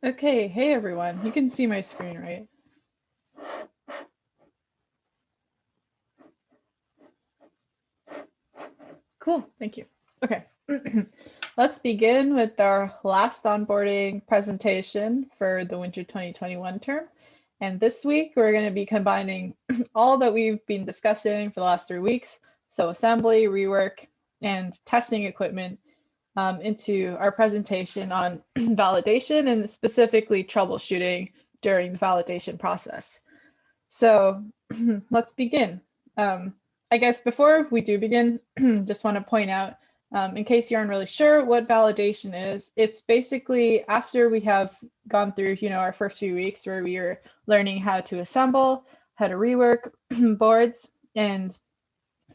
Okay, hey everyone. You can see my screen, right? Cool, thank you. Okay, let's begin with our last onboarding presentation for the winter 2021 term. And this week, we're going to be combining all that we've been discussing for the last 3 weeks, so assembly, rework, and testing equipment, into our presentation on validation and specifically troubleshooting during the validation process. So let's begin. I guess before we do begin, just want to point out, in case you aren't really sure what validation is, it's basically after we have gone through, our first few weeks where we are learning how to assemble, how to rework boards, and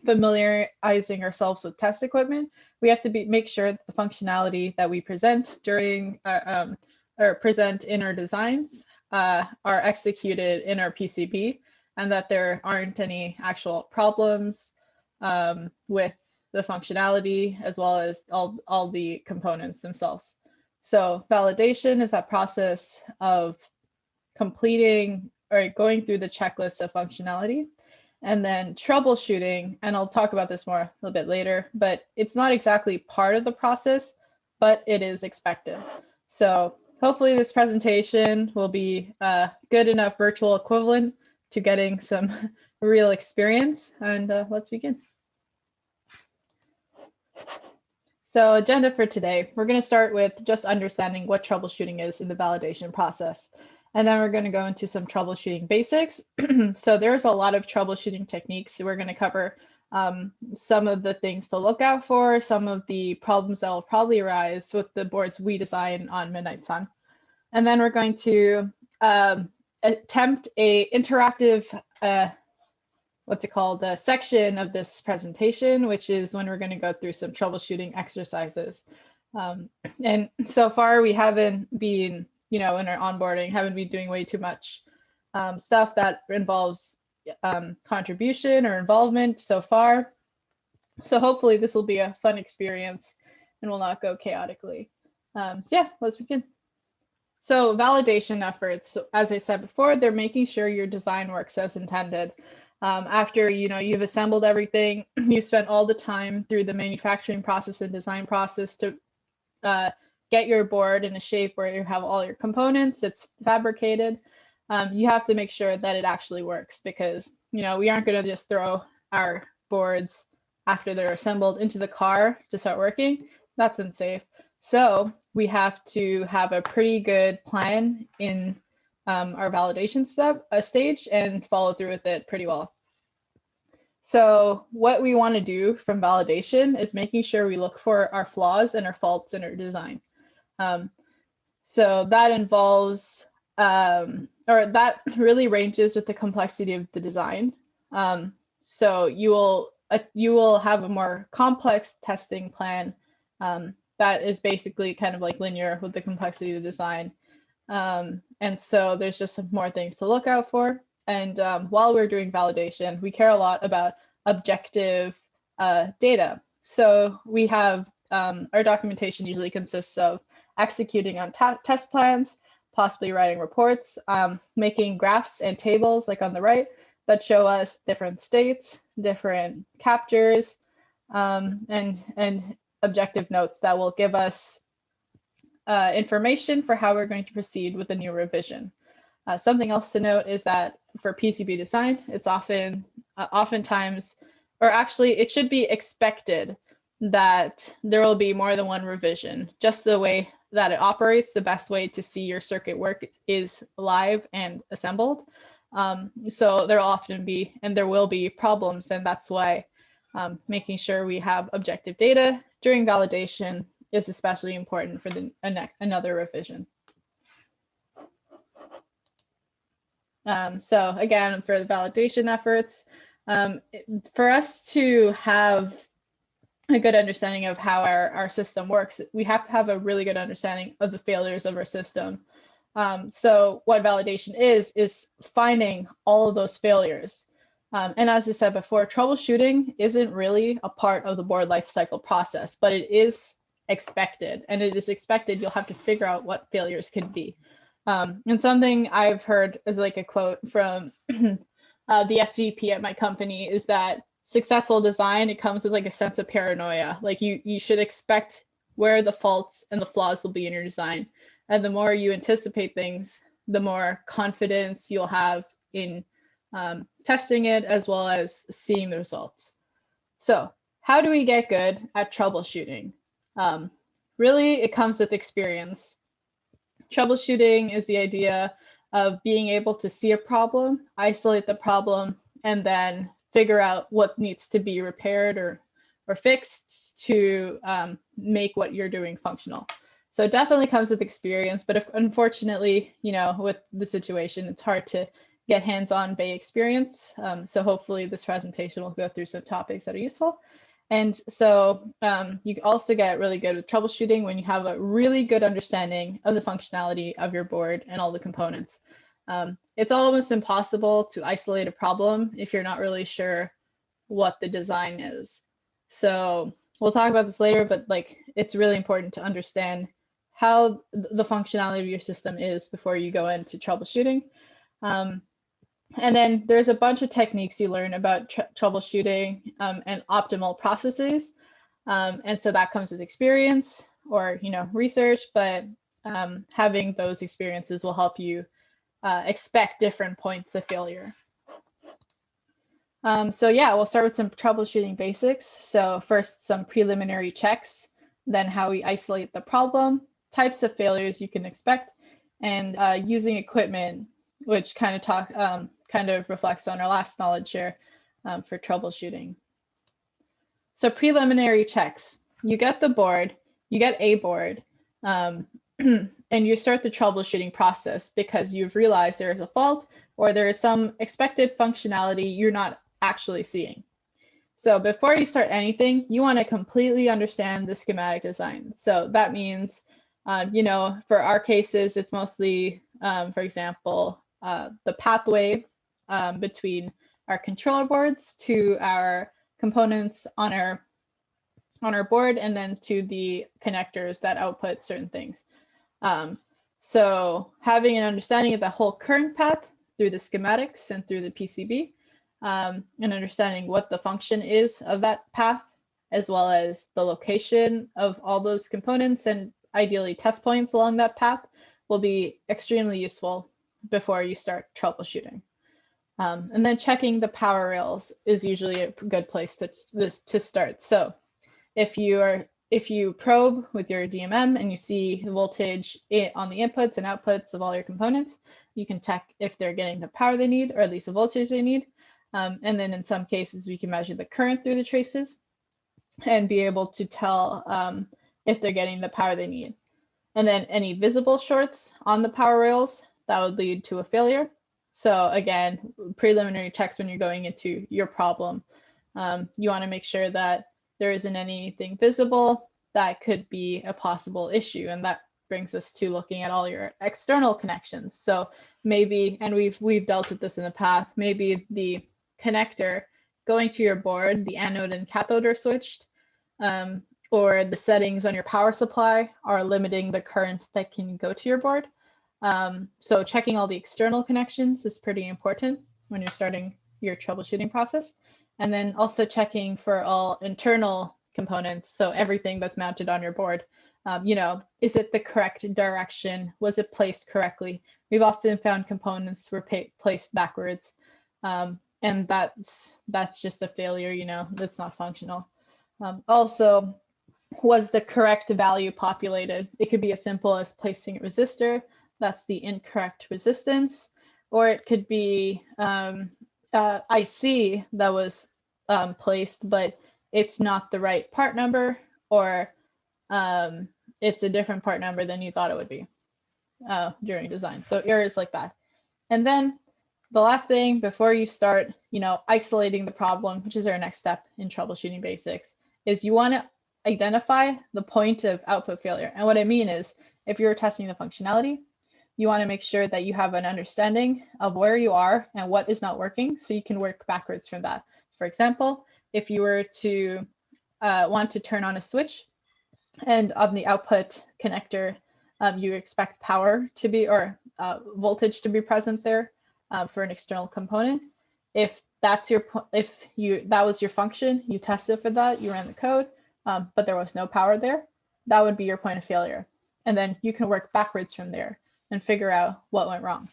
familiarizing ourselves with test equipment, we have to make sure that the functionality that we present during or present in our designs are executed in our PCB, and that there aren't any actual problems with the functionality as well as all the components themselves. So validation is that process of completing or going through the checklist of functionality. And then troubleshooting, and I'll talk about this more a little bit later, but it's not exactly part of the process, but it is expected. So hopefully this presentation will be a good enough virtual equivalent to getting some real experience. And let's begin. So agenda for today, we're going to start with just understanding what troubleshooting is in the validation process. And then we're going to go into some troubleshooting basics. So there's a lot of troubleshooting techniques. So we're going to cover some of the things to look out for, some of the problems that will probably arise with the boards we design on Midnight Sun. And then we're going to attempt a interactive, a section of this presentation, which is when we're going to go through some troubleshooting exercises. And so far we haven't been, in our onboarding, haven't been doing way too much stuff that involves contribution or involvement so far. So hopefully this will be a fun experience and will not go chaotically. So yeah, let's begin. So validation efforts, as I said before, they're making sure your design works as intended. After you've assembled everything, you spent all the time through the manufacturing process and design process to get your board in a shape where you have all your components, it's fabricated. You have to make sure that it actually works, because we aren't going to just throw our boards after they're assembled into the car to start working. That's unsafe. So we have to have a pretty good plan in our validation stage and follow through with it pretty well. So what we want to do from validation is making sure we look for our flaws and our faults in our design. So that involves, or that really ranges with the complexity of the design. So you will have a more complex testing plan that is basically kind of like linear with the complexity of the design. And so there's just some more things to look out for. And while we're doing validation, we care a lot about objective data. So we have our documentation usually consists of executing on test plans, possibly writing reports, making graphs and tables like on the right that show us different states, different captures, and objective notes that will give us information for how we're going to proceed with a new revision. Something else to note is that for PCB design, it's oftentimes, or actually it should be expected that there will be more than one revision. Just the way that it operates, the best way to see your circuit work is live and assembled. So there'll often be, and there will be, problems, and that's why making sure we have objective data during validation is especially important for another revision. So again, for the validation efforts, for us to have a good understanding of how our system works, we have to have a really good understanding of the failures of our system. So what validation is finding all of those failures. And as I said before, troubleshooting isn't really a part of the board lifecycle process, but it is expected, and it is expected you'll have to figure out what failures could be. And something I've heard is like a quote from the SVP at my company is that successful design, it comes with like a sense of paranoia. Like you should expect where the faults and the flaws will be in your design. And the more you anticipate things, the more confidence you'll have in testing it as well as seeing the results. So how do we get good at troubleshooting? Really, it comes with experience. Troubleshooting is the idea of being able to see a problem, isolate the problem, and then figure out what needs to be repaired or fixed to make what you're doing functional. So it definitely comes with experience, but unfortunately, with the situation, it's hard to get hands-on bay experience. So hopefully this presentation will go through some topics that are useful. And so you also get really good with troubleshooting when you have a really good understanding of the functionality of your board and all the components. It's almost impossible to isolate a problem if you're not really sure what the design is. So we'll talk about this later, but like it's really important to understand how the functionality of your system is before you go into troubleshooting. And then there's a bunch of techniques you learn about troubleshooting and optimal processes. And so that comes with experience or research, but having those experiences will help you expect different points of failure. So yeah, we'll start with some troubleshooting basics. So first, some preliminary checks, then how we isolate the problem, types of failures you can expect, and using equipment, which kind of reflects on our last knowledge share for troubleshooting. So preliminary checks. You get the board, you get a board, and you start the troubleshooting process because you've realized there is a fault or there is some expected functionality you're not actually seeing. So before you start anything, you want to completely understand the schematic design. So that means, for our cases, it's mostly, for example, the pathway between our controller boards to our components on our board, and then to the connectors that output certain things. So having an understanding of the whole current path through the schematics and through the PCB, and understanding what the function is of that path, as well as the location of all those components and ideally test points along that path, will be extremely useful before you start troubleshooting. And then checking the power rails is usually a good place to start. So if you probe with your DMM and you see voltage on the inputs and outputs of all your components, you can check if they're getting the power they need, or at least the voltage they need. And then in some cases, we can measure the current through the traces and be able to tell if they're getting the power they need. And then any visible shorts on the power rails, that would lead to a failure. So again, preliminary checks when you're going into your problem. You want to make sure that there isn't anything visible that could be a possible issue. And that brings us to looking at all your external connections. So maybe, and we've dealt with this in the past, maybe the connector going to your board, the anode and cathode are switched, or the settings on your power supply are limiting the current that can go to your board. So checking all the external connections is pretty important when you're starting your troubleshooting process. And then also checking for all internal components. So everything that's mounted on your board, is it the correct direction? Was it placed correctly? We've often found components were placed backwards. And that's just a failure, that's not functional. Also, was the correct value populated? It could be as simple as placing a resistor. That's the incorrect resistance. Or it could be IC that was placed, but it's not the right part number, or it's a different part number than you thought it would be during design. So errors like that. And then the last thing before you start, isolating the problem, which is our next step in troubleshooting basics, is you want to identify the point of output failure. And what I mean is, if you're testing the functionality, you want to make sure that you have an understanding of where you are and what is not working, so you can work backwards from that. For example, if you were to want to turn on a switch, and on the output connector, you expect power to be, or voltage to be present there for an external component. If that was your function, you tested for that, you ran the code, but there was no power there, that would be your point of failure. And then you can work backwards from there and figure out what went wrong.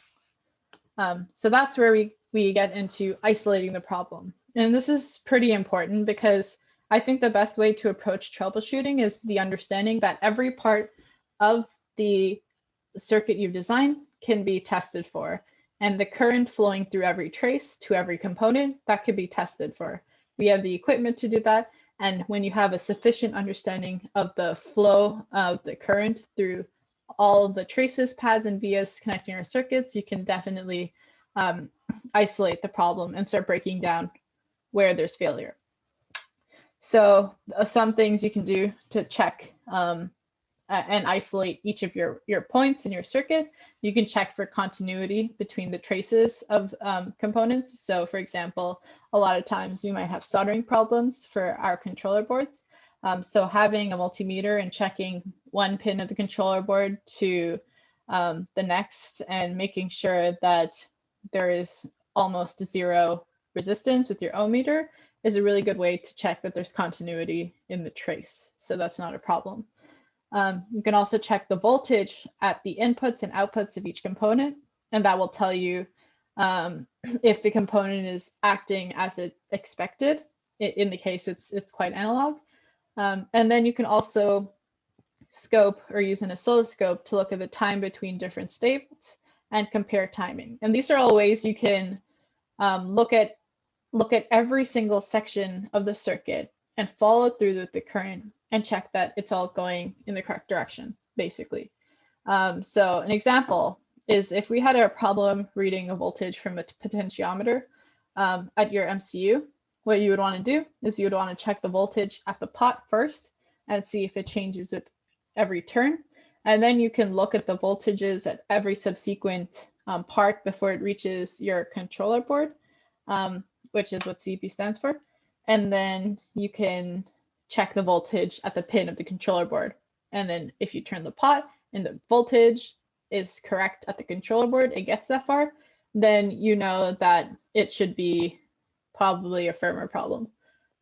So that's where we get into isolating the problem. And this is pretty important because I think the best way to approach troubleshooting is the understanding that every part of the circuit you've designed can be tested for. And the current flowing through every trace to every component, that could be tested for. We have the equipment to do that. And when you have a sufficient understanding of the flow of the current through all of the traces, paths, and vias connecting our circuits, you can definitely isolate the problem and start breaking down where there's failure. So some things you can do to check and isolate each of your points in your circuit. You can check for continuity between the traces of components. So for example, a lot of times we might have soldering problems for our controller boards. So having a multimeter and checking one pin of the controller board to the next and making sure that there is almost zero resistance with your ohm meter is a really good way to check that there's continuity in the trace. So that's not a problem. You can also check the voltage at the inputs and outputs of each component, and that will tell you if the component is acting as it expected. In the case it's quite analog. And then you can also scope or use an oscilloscope to look at the time between different states and compare timing. And these are all ways you can look at every single section of the circuit and follow through with the current and check that it's all going in the correct direction, basically. So an example is if we had a problem reading a voltage from a potentiometer at your MCU, what you would want to do is you would want to check the voltage at the pot first and see if it changes with every turn. And then you can look at the voltages at every subsequent part before it reaches your controller board, which is what CP stands for. And then you can check the voltage at the pin of the controller board. And then if you turn the pot and the voltage is correct at the controller board, it gets that far, then you know that it should be probably a firmware problem.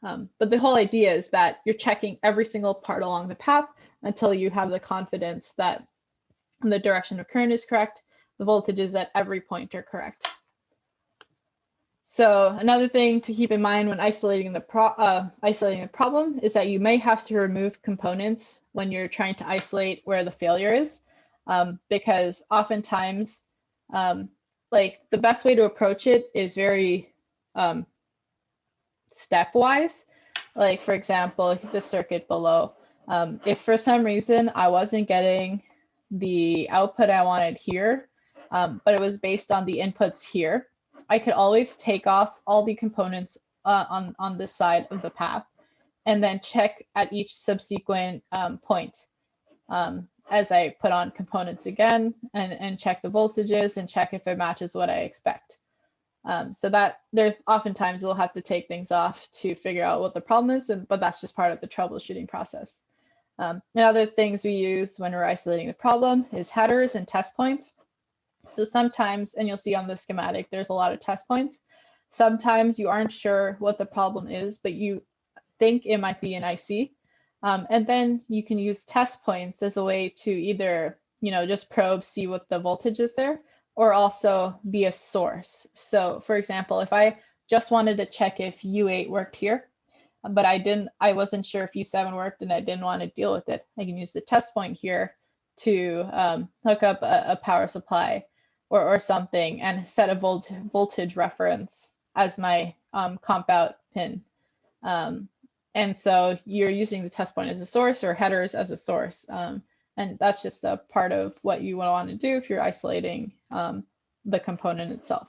But the whole idea is that you're checking every single part along the path until you have the confidence that the direction of current is correct, the voltages at every point are correct. So another thing to keep in mind when isolating the problem is that you may have to remove components when you're trying to isolate where the failure is, because oftentimes, like the best way to approach it is very stepwise. Like for example, the circuit below. If for some reason I wasn't getting the output I wanted here, but it was based on the inputs here, I could always take off all the components on this side of the path and then check at each subsequent point as I put on components again and check the voltages and check if it matches what I expect. So that there's oftentimes we'll have to take things off to figure out what the problem is, but that's just part of the troubleshooting process. And other things we use when we're isolating the problem is headers and test points. So sometimes, and you'll see on the schematic, there's a lot of test points. Sometimes you aren't sure what the problem is, but you think it might be an IC. And then you can use test points as a way to either, just probe, see what the voltage is there, or also be a source. So for example, if I just wanted to check if U8 worked here, but I wasn't sure if U7 worked and I didn't want to deal with it, I can use the test point here to hook up a power supply or something and set a voltage reference as my comp out pin. And so you're using the test point as a source or headers as a source. And that's just a part of what you want to do if you're isolating the component itself.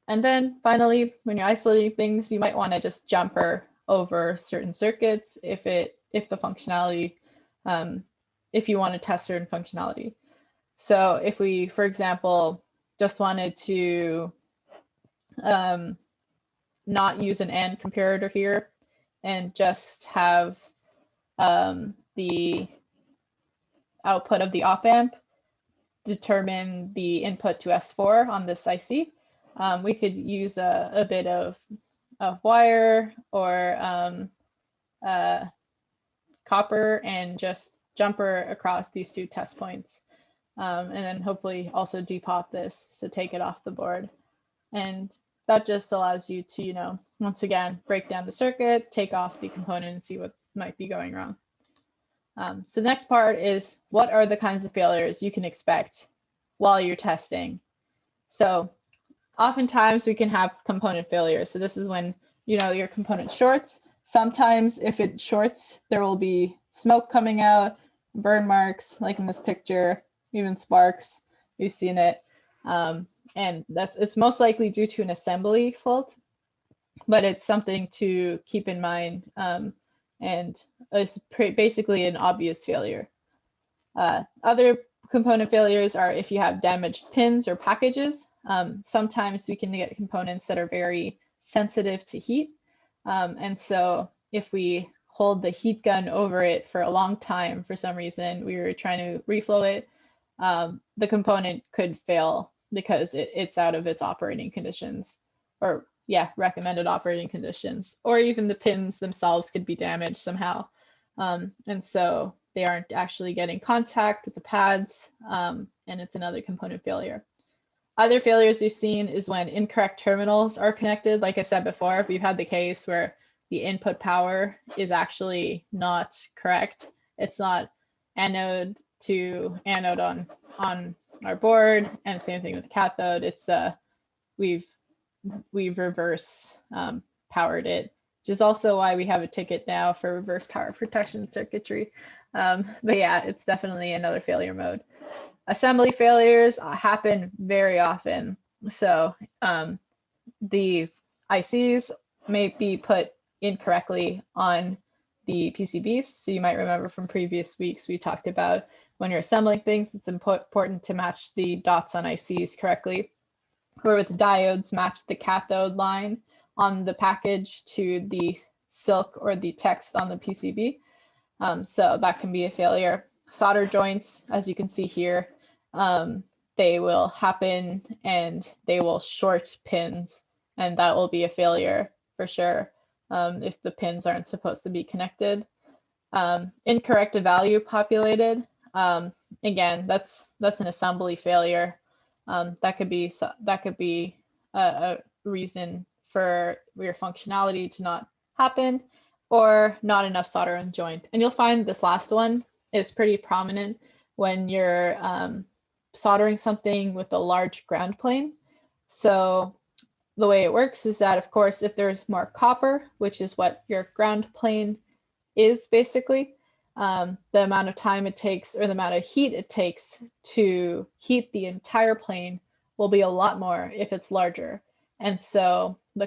And then finally, when you're isolating things, you might want to just jumper over certain circuits if the functionality, if you want to test certain functionality. So if we, for example, just wanted to not use an AND comparator here and just have the output of the op amp determine the input to S4 on this IC. We could use a bit of wire or copper and just jumper across these two test points. And then hopefully also depop this, so take it off the board. And that just allows you to, you know, once again, break down the circuit, take off the component and see what might be going wrong. So the next part is, what are the kinds of failures you can expect while you're testing? So oftentimes we can have component failures. So this is when, you know, your component shorts. Sometimes if it shorts, there will be smoke coming out, burn marks, like in this picture, even sparks. You've seen it. And it's most likely due to an assembly fault, but it's something to keep in mind. And it's basically an obvious failure. Other component failures are if you have damaged pins or packages. Sometimes we can get components that are very sensitive to heat. And so if we hold the heat gun over it for a long time, for some reason, we were trying to reflow it, the component could fail because it's out of its operating conditions, or recommended operating conditions, or even the pins themselves could be damaged somehow. And so they aren't actually getting contact with the pads, and it's another component failure. Other failures we've seen is when incorrect terminals are connected. Like I said before, we've had the case where the input power is actually not correct. It's not anode to anode on our board, and same thing with the cathode. It's we've reverse powered it, which is also why we have a ticket now for reverse power protection circuitry. But yeah, it's definitely another failure mode. Assembly failures happen very often. So the ICs may be put incorrectly on the PCBs. So you might remember from previous weeks, we talked about when you're assembling things, it's important to match the dots on ICs correctly. Or with diodes, match the cathode line on the package to the silk or the text on the PCB. So that can be a failure. Solder joints, as you can see here, they will happen and they will short pins, and that will be a failure for sure if the pins aren't supposed to be connected. Incorrect value populated. Again, that's an assembly failure. That could be a reason for your functionality to not happen, or not enough solder on joint. And you'll find this last one is pretty prominent when you're soldering something with a large ground plane. So the way it works is that, of course, if there's more copper, which is what your ground plane is basically, the amount of time it takes, or the amount of heat it takes to heat the entire plane, will be a lot more if it's larger. And so the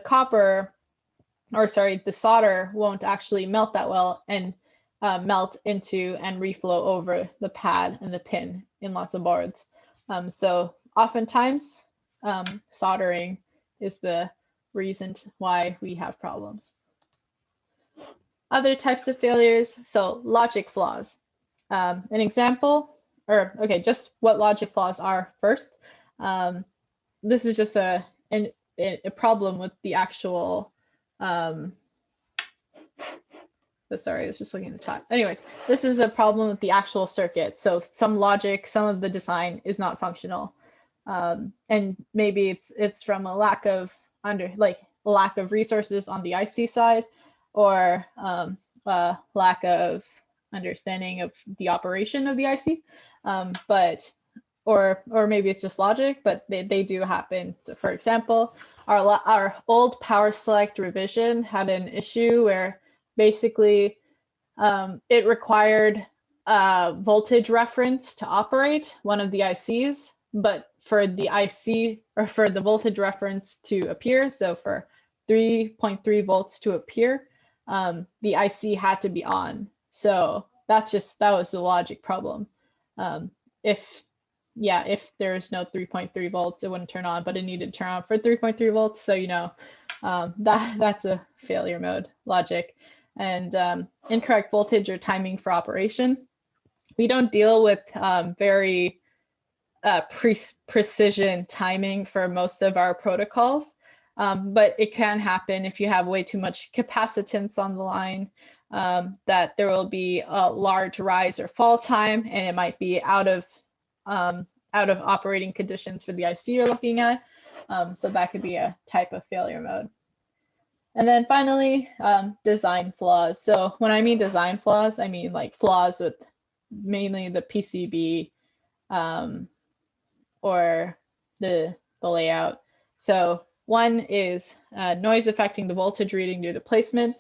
the solder won't actually melt that well and melt into and reflow over the pad and the pin in lots of boards. So oftentimes soldering is the reason why we have problems. Other types of failures, so logic flaws. An example, or okay, just what logic flaws are first. This is just a problem with the actual, sorry, I was just looking at the chat. Anyways, this is a problem with the actual circuit. So some logic, some of the design is not functional. And maybe it's from a lack of resources on the IC side, or lack of understanding of the operation of the IC, or maybe it's just logic, but they do happen. So for example, our old power select revision had an issue where basically it required voltage reference to operate one of the ICs, but for the IC, or for the voltage reference to appear, so for 3.3 volts to appear, the IC had to be on. So that was the logic problem. If there's no 3.3 volts, it wouldn't turn on, but it needed to turn on for 3.3 volts. So, you know, that's a failure mode logic. And incorrect voltage or timing for operation. We don't deal with very precision timing for most of our protocols, but it can happen if you have way too much capacitance on the line, that there will be a large rise or fall time, and it might be out of operating conditions for the IC you're looking at. So that could be a type of failure mode. And then finally, design flaws. So when I mean design flaws, I mean like flaws with mainly the PCB or the layout. So one is noise affecting the voltage reading due to placement.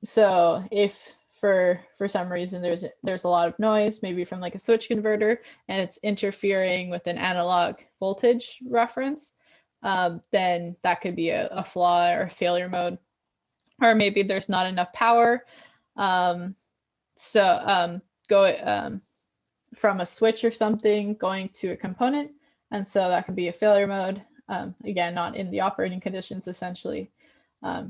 So if for some reason there's a lot of noise, maybe from like a switch converter, and it's interfering with an analog voltage reference, then that could be a flaw or failure mode. Or maybe there's not enough power. From a switch or something going to a component, and so that could be a failure mode. Again, not in the operating conditions, essentially.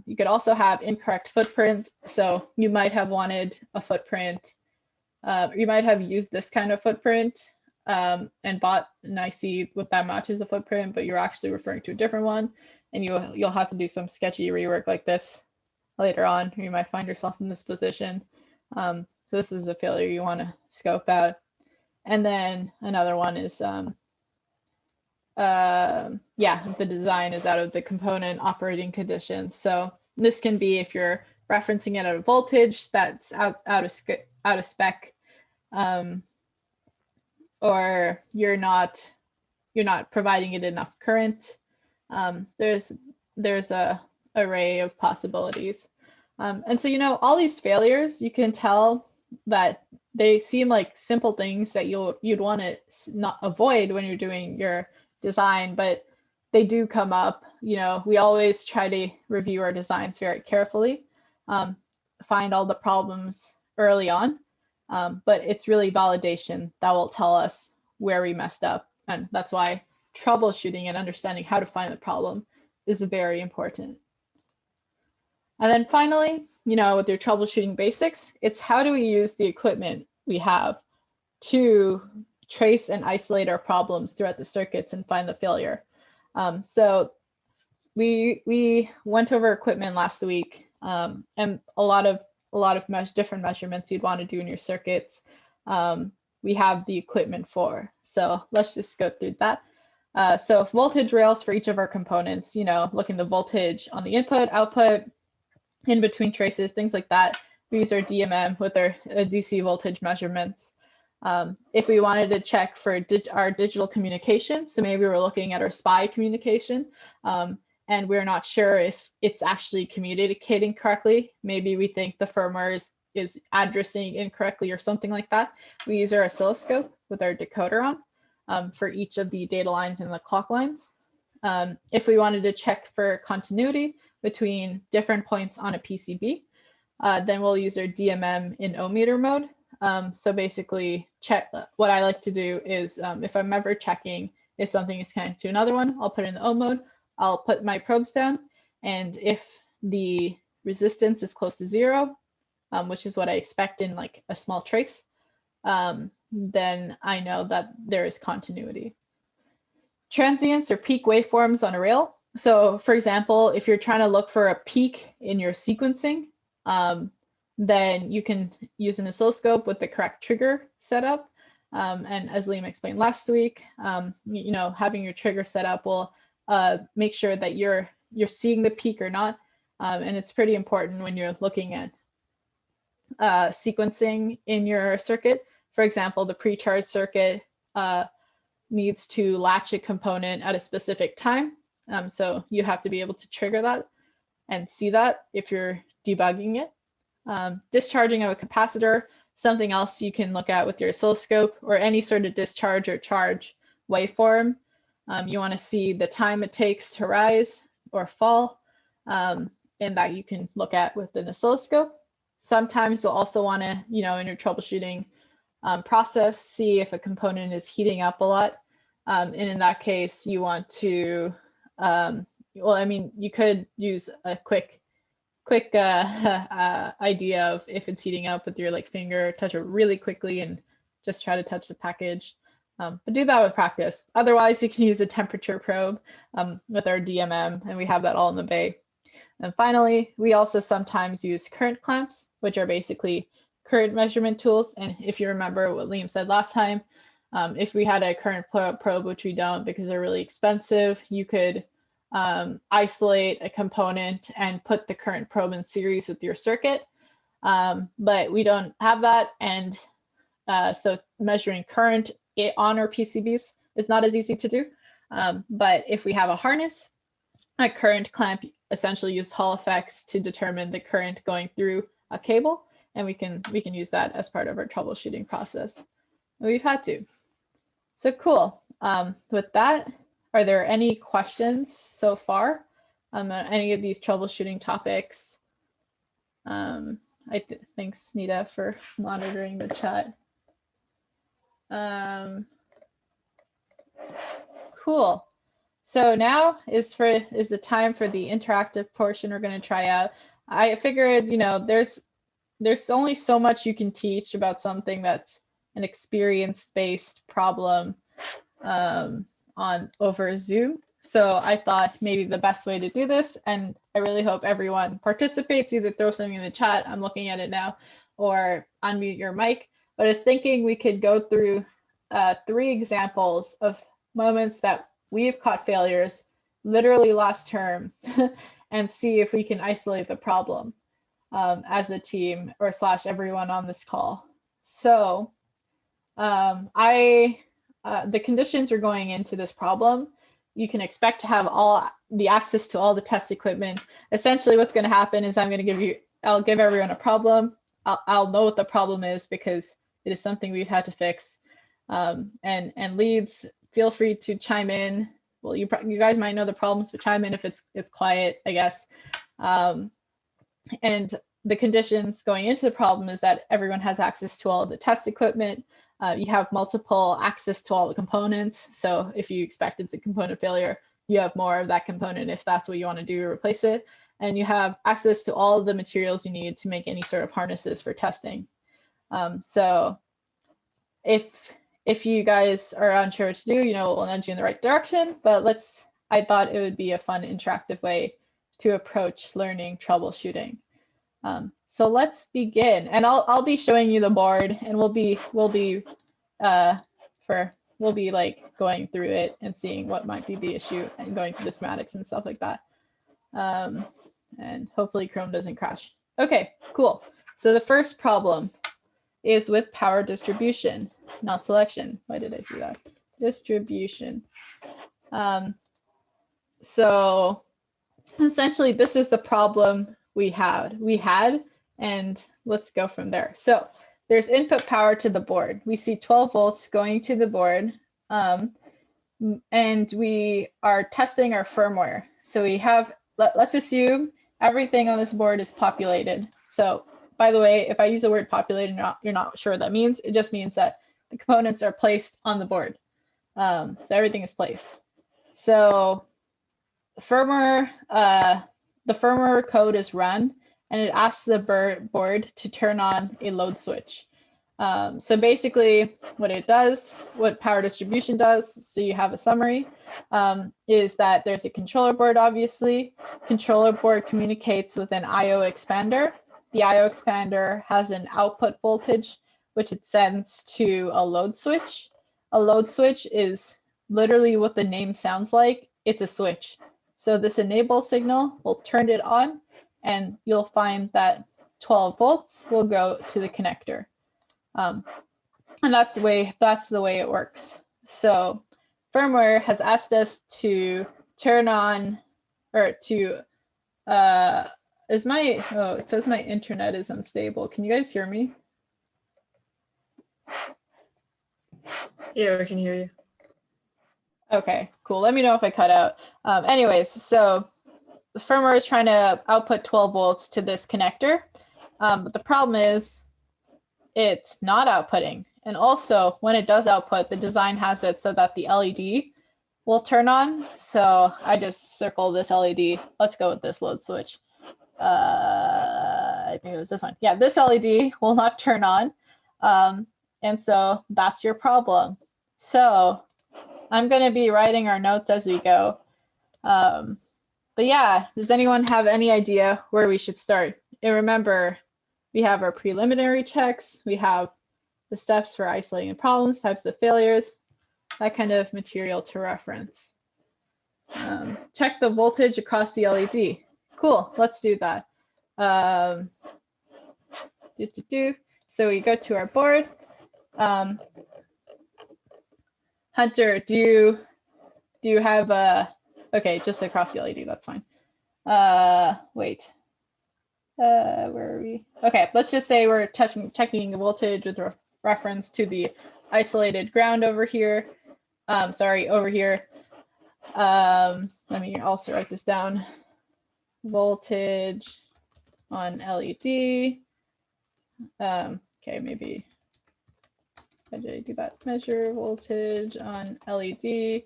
You could also have incorrect footprint. So you might have wanted a footprint, you might have used this kind of footprint and bought an IC with that matches the footprint, but you're actually referring to a different one, and you'll have to do some sketchy rework like this later on, or you might find yourself in this position. So this is a failure you want to scope out. And then another one is, the design is out of the component operating conditions. So this can be if you're referencing it at a voltage that's out of spec, or you're not providing it enough current. There's a array of possibilities. And so, all these failures, you can tell that they seem like simple things that you'd want to not avoid when you're doing your design, but they do come up. We always try to review our designs very carefully, find all the problems early on, but it's really validation that will tell us where we messed up. And that's why troubleshooting and understanding how to find the problem is very important. And then finally, with your troubleshooting basics, it's how do we use the equipment we have to trace and isolate our problems throughout the circuits and find the failure. So we went over equipment last week, and a lot of different measurements you'd want to do in your circuits. We have the equipment for. So let's just go through that. So voltage rails for each of our components, looking the voltage on the input, output, in between traces, things like that. We use our DMM with our DC voltage measurements. If we wanted to check for our digital communication, so maybe we're looking at our SPI communication, and we're not sure if it's actually communicating correctly. Maybe we think the firmware is addressing incorrectly or something like that. We use our oscilloscope with our decoder on for each of the data lines and the clock lines. If we wanted to check for continuity between different points on a PCB, then we'll use our DMM in ohmmeter mode. So basically, what I like to do is if I'm ever checking if something is connected to another one, I'll put it in the ohm mode. I'll put my probes down, and if the resistance is close to 0, which is what I expect in like a small trace, then I know that there is continuity. Transients or peak waveforms on a rail. So for example, if you're trying to look for a peak in your sequencing, then you can use an oscilloscope with the correct trigger setup. And as Liam explained last week, having your trigger set up will make sure that you're seeing the peak or not. And it's pretty important when you're looking at sequencing in your circuit. For example, the pre-charge circuit needs to latch a component at a specific time. So you have to be able to trigger that and see that if you're debugging it. Discharging of a capacitor, something else you can look at with your oscilloscope, or any sort of discharge or charge waveform. You want to see the time it takes to rise or fall, and that you can look at with an oscilloscope. Sometimes you'll also want to, in your troubleshooting process, see if a component is heating up a lot. And in that case, you want to, you could use a quick quick idea of if it's heating up with your like finger, touch it really quickly and just try to touch the package. But do that with practice. Otherwise, you can use a temperature probe with our DMM, and we have that all in the bay. And finally, we also sometimes use current clamps, which are basically current measurement tools. And if you remember what Liam said last time, if we had a current probe, which we don't because they're really expensive, you could isolate a component and put the current probe in series with your circuit. But we don't have that. And so measuring current on our PCBs is not as easy to do. But if we have a harness, a current clamp essentially uses Hall effects to determine the current going through a cable, and we can use that as part of our troubleshooting process. And we've had to. So cool. With that, are there any questions so far on any of these troubleshooting topics? Thanks, Nita, for monitoring the chat. Cool. So now is the time for the interactive portion we're going to try out. I figured, you know, there's only so much you can teach about something that's an experience-based problem over Zoom. So I thought maybe the best way to do this, and I really hope everyone participates, either throw something in the chat, I'm looking at it now, or unmute your mic. But I was thinking we could go through 3 examples of moments that we've caught failures literally last term and see if we can isolate the problem as a team or / everyone on this call. So the conditions we're going into this problem, you can expect to have all the access to all the test equipment. Essentially what's going to happen is I'll give everyone a problem. I'll know what the problem is because it is something we've had to fix. And leads, feel free to chime in. Well, you guys might know the problems, but chime in if it's quiet, I guess. And the conditions going into the problem is that everyone has access to all of the test equipment. You have multiple access to all the components. So if you expect it's a component failure, you have more of that component if that's what you want to do to replace it. And you have access to all of the materials you need to make any sort of harnesses for testing. So if you guys are unsure what to do, you know, we'll nudge you in the right direction, but I thought it would be a fun interactive way to approach learning troubleshooting. So let's begin, and I'll be showing you the board, and we'll be like going through it and seeing what might be the issue and going through the schematics and stuff like that. And hopefully Chrome doesn't crash. Okay, cool. So the first problem is with power distribution, not selection. Why did I do that? Distribution. So essentially, this is the problem we had, and let's go from there. So there's input power to the board. We see 12 volts going to the board, and we are testing our firmware. So we have, let's assume everything on this board is populated. So by the way, if I use the word populated, you're not sure what that means. It just means that the components are placed on the board. So everything is placed. So the firmware code is run, and it asks the board to turn on a load switch. So basically what power distribution does, so you have a summary, is that there's a controller board, obviously. Controller board communicates with an I/O expander. The I/O expander has an output voltage, which it sends to a load switch. A load switch is literally what the name sounds like. It's a switch. So this enable signal will turn it on, and you'll find that 12 volts will go to the connector. And that's the way it works. So firmware has asked us to turn on, or to it says my internet is unstable. Can you guys hear me? Yeah, we can hear you. Okay, cool. Let me know if I cut out. Anyways, so the firmware is trying to output 12 volts to this connector, but the problem is it's not outputting. And also, when it does output, the design has it so that the LED will turn on. So I just circle this LED. Let's go with this load switch. I think it was this one. Yeah, this LED will not turn on. And so that's your problem. So I'm going to be writing our notes as we go. But yeah, does anyone have any idea where we should start? And remember, we have our preliminary checks. We have the steps for isolating problems, types of failures, that kind of material to reference. Check the voltage across the LED. Cool, let's do that. So we go to our board. Hunter, do you have okay, just across the LED, that's fine. Wait, where are we? Okay, let's just say we're checking the voltage with reference to the isolated ground over here. Sorry, over here. Let me also write this down. Voltage on LED. Okay, maybe. How did I do that? Measure voltage on LED.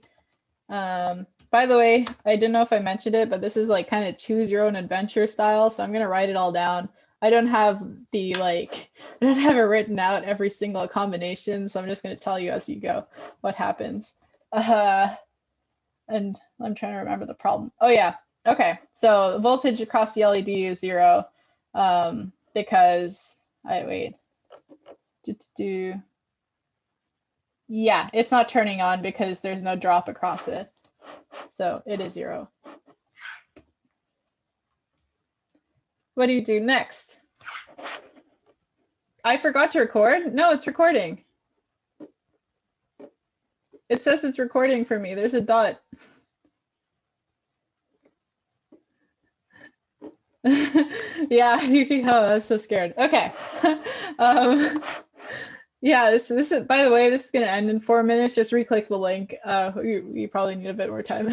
By the way, I didn't know if I mentioned it, but this is like kind of choose your own adventure style. So I'm gonna write it all down. I don't have the I don't have it written out every single combination. So I'm just gonna tell you as you go what happens. And I'm trying to remember the problem. Oh yeah, okay. So voltage across the LED is 0 because yeah, it's not turning on because there's no drop across it. So it is 0. What do you do next? I forgot to record? No, it's recording. It says it's recording for me. There's a dot. Yeah, oh, I'm so scared. Okay. Yeah, this is, by the way, this is going to end in 4 minutes. Just re-click the link. You probably need a bit more time.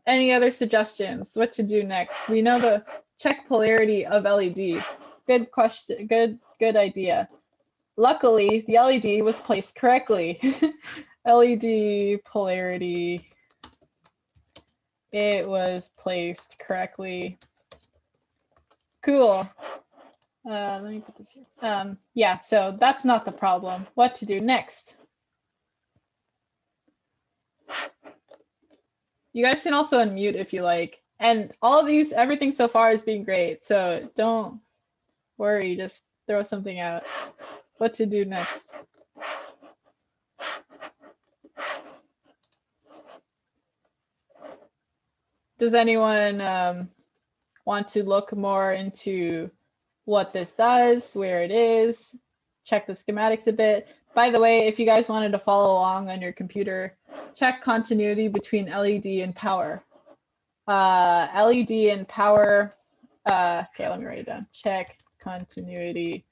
Any other suggestions? What to do next? We know the check polarity of LED. Good question. Good idea. Luckily, the LED was placed correctly. LED polarity. It was placed correctly. Cool. Let me put this here. Yeah, so that's not the problem. What to do next? You guys can also unmute if you like. And all of these, everything so far is being great. So don't worry, just throw something out. What to do next? Does anyone want to look more into what this does, where it is, check the schematics a bit? By the way, if you guys wanted to follow along on your computer, check continuity between LED and power. LED and power, okay, let me write it down. Check continuity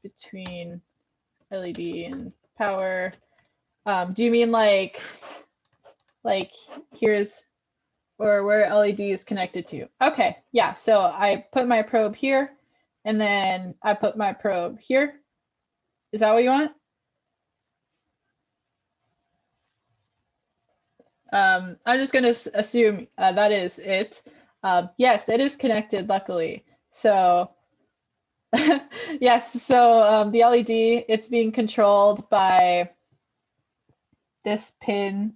between LED and power. Do you mean like here's, or where LED is connected to? Okay, yeah, so I put my probe here, and then I put my probe here. Is that what you want? I'm just going to assume that is it. Yes, it is connected, luckily. So yes, so the LED, it's being controlled by this pin.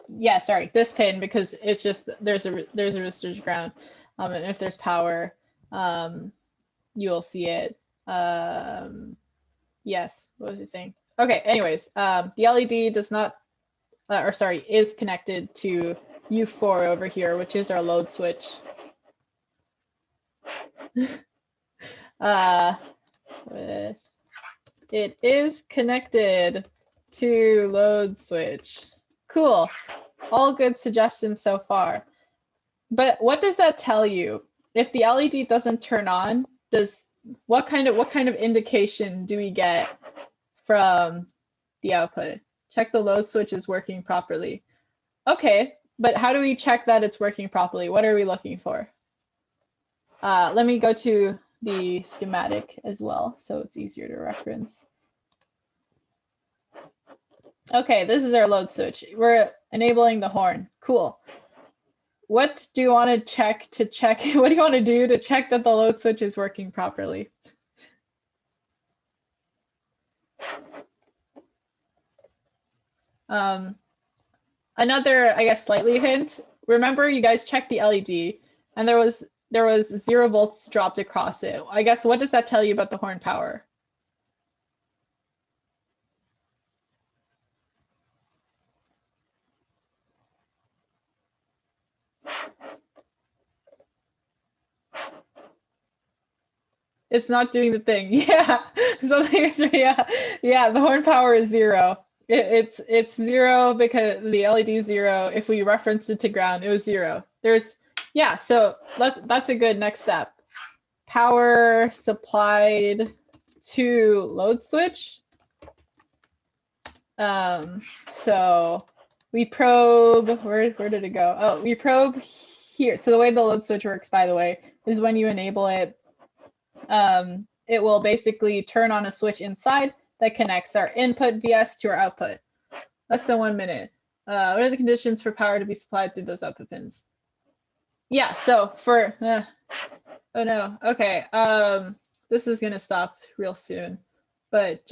Yeah, sorry, this pin, because it's just there's a resistor ground, and if there's power, you will see it. Yes, what was he saying? Okay, anyways, the LED does not, or sorry, is connected to U4 over here, which is our load switch. It is connected to load switch. Cool. All good suggestions so far. But what does that tell you? If the LED doesn't turn on, what kind of indication do we get from the output? Check the load switch is working properly. Okay, but how do we check that it's working properly? What are we looking for? Let me go to the schematic as well, so it's easier to reference. Okay, this is our load switch. We're enabling the horn. Cool. what do you want to check what do you want to do to check that the load switch is working properly? Another, I guess, slightly hint. Remember, you guys checked the LED, and there was 0 volts dropped across it. I guess, what does that tell you about the horn power? It's not doing the thing. Yeah, something is, yeah. The horn power is 0. It's 0 because the LED is 0. If we referenced it to ground, it was 0. Yeah. So that's a good next step. Power supplied to load switch. So we probe. Where did it go? Oh, we probe here. So the way the load switch works, by the way, is when you enable it. It will basically turn on a switch inside that connects our input VS to our output. Less than 1 minute. What are the conditions for power to be supplied through those output pins? Yeah, so for, oh no, okay. This is gonna stop real soon, but just